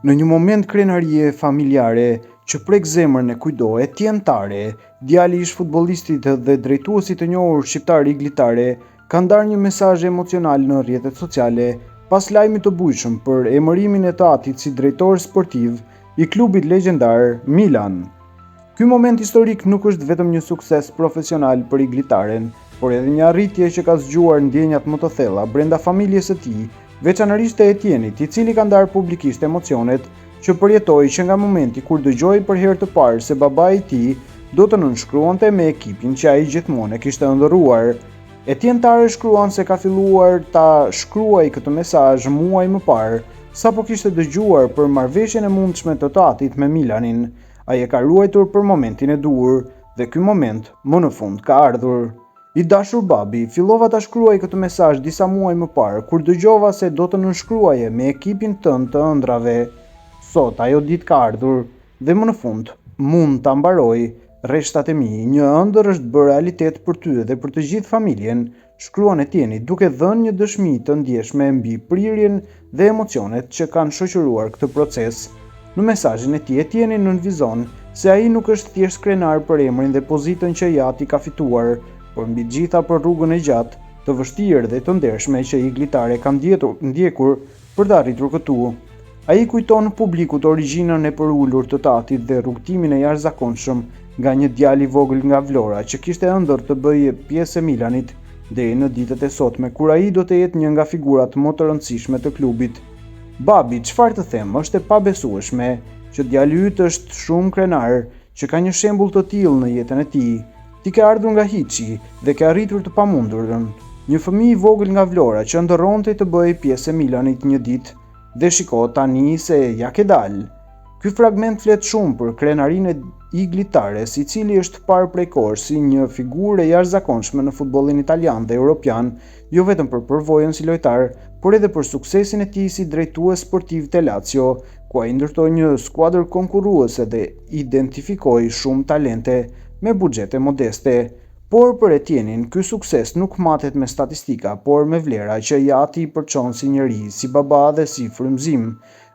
Në një moment krenarie familjare që prek zemrën e kujdo Etienne, djali ish futbollistit dhe drejtuesit të njohur shqiptar iglitare, ka ndarë një mesazh emocional në rrjetet sociale pas lajmit të bujshëm për emërimin e tatit si drejtor sportiv i klubit legjendar Milan. Ky moment historik nuk është vetëm një sukses profesional për iglitaren, por edhe një arritje që ka zgjuar ndjenjat më të thella brenda familjes së tij, veçanërisht të Etienit, i cili ka ndarë publikisht emocionet që përjetoi që nga momenti kur dëgjoi për herë të parë se babai i tij do të nënshkruante me ekipin që ai gjithmonë e kishte ëndërruar. Etienne shkruan se ka filluar ta shkruaj këtë mesazh muaj më parë, sapo kishte dëgjuar për marrëveshjen e mundshme të tatit me Milanin. Ai e ka ruajtur për momentin e duhur dhe ky moment më në fund ka ardhur. I dashur babi, fillova ta shkruaj këtë mesazh disa muaj më parë kur dëgjova se do të nënshkruaje me ekipin tënd të ëndrave. Sot ajo ditë ka ardhur dhe më në fund mund ta mbaroj rreshtat e mi. Një ëndër është bërë realitet për ty dhe për të gjithë familjen, shkruan Etieni duke dhënë një dëshmi të ndjeshme mbi prirjen dhe emocionet që kanë shoqëruar këtë proces. Në mesazhin e tij Etieni nënvizon se ai nuk është thjesht krenar për emrin dhe pozitën që Jati ka fituar, por mbi gjitha për rrugën e gjatë, të vështirë dhe të ndershme që iglitare kanë ndjekur për të arritur këtu. Ai kujton publikut origjinën e përullur të tatit dhe rrugtimin e jashtëzakonshëm nga një djalë i vogël nga Vlora që kishte ëndër të bëjë pjesë e Milanit deri në ditët e sotme kur ai do të jetë një nga figurat më të rëndësishme të klubit. Babi, çfarë të them, është e pabesueshme që djali yt është shumë krenar, që ka një shembull të tillë në jetën e tij. Ti ke ardhur nga hiçi dhe ke arritur të pamundurën. Një fëmijë i vogël nga Vlora që ndërronte të bëjë pjesë e Milanit një ditë dhe shiko tani se ja ke dalë. Ky fragment flet shumë për krenarinë e iglitares, i cili është parë prej kohësh si një figurë e jashtëzakonshme në futbollin italian dhe europian, jo vetëm për përvojën si lojtar, por edhe për suksesin e tij si drejtues sportiv te Lazio, ku ai ndërtoi një skuadër konkurruese dhe identifikoi shumë talente me buxhete modeste. Por për Etienin, ky sukses nuk matet me statistika, por me vlera që Jati i përçon si njeri, si baba dhe si frymëzim.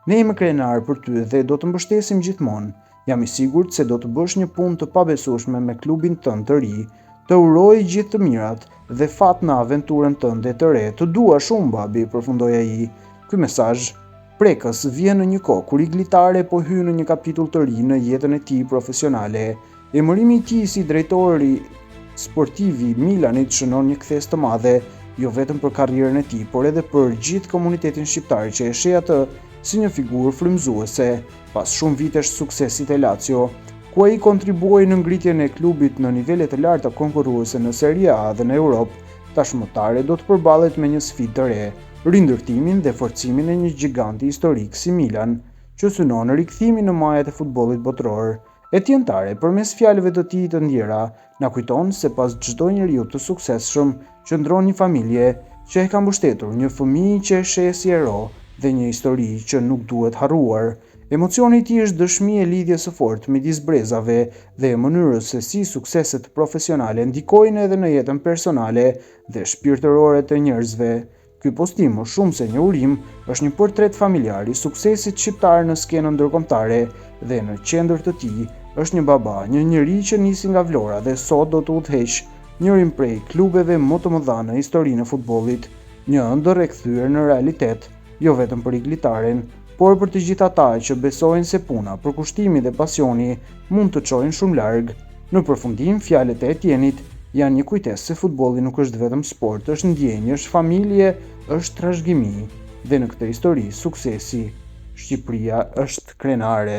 Ne jemi krenar për ty dhe do të mbështesim gjithmonë. Jam i sigurt se do të bësh një punë të pabesueshme me klubin tënd të ri. Të uroj gjithë të mirat dhe fat në aventurën tënde të re. Të dua shumë babi, përfundoi ai. Ky mesazh prekës vjen në një kohë kur iglitare po hyn në një kapitull të ri në jetën e tij profesionale. Emërimi i tij si drejtori sportiv i Milanit shënon një kthes të madhe, jo vetëm për karrierën e tij, por edhe për gjithë komunitetin shqiptar që e sheh atë si një figurë frymëzuese pas shumë vitesh suksesit e Lazio, ku ai kontribuoi në ngritjen e klubit në nivele të larta konkurruese në Serie A dhe në Europë. Tashmëtare do të përballet me një sfidë të re, rindërtimin dhe forcimin e një giganti historik si Milan, që synon rikthimin në majat e futbollit botëror. Etienne, përmes fjalëve të tij të ndjera, na kujton se pas çdo njeriu të suksesshëm qëndron një familje që e ka mbështetur, një fëmijë që e sheh si hero dhe një histori që nuk duhet harruar. Emocioni i tij është dëshmi e lidhjes së fortë midis brezave dhe e mënyrës se si sukseset profesionale ndikojnë edhe në jetën personale dhe shpirtërore të njerëzve. Ky postim, më shumë se një urim, është një portret familjar i suksesit shqiptar në skenën ndërkombëtare dhe në qendër të tij është një baba, një njeri që nisi nga Vlora dhe sot do të udhëheqë njërin prej klubeve më të mëdha në historinë e futbollit, një ëndër e kthyer në realitet, jo vetëm për iglitaren, por për të gjithë ata që besojnë se puna, përkushtimi dhe pasioni mund të çojnë shumë larg. Në përfundim, fjalët e Etienit janë një kujtesë se futbolli nuk është vetëm sport, është ndjenjë, është familje, është trashëgimi. Dhe në këtë histori suksesi, Shqipëria është krenare.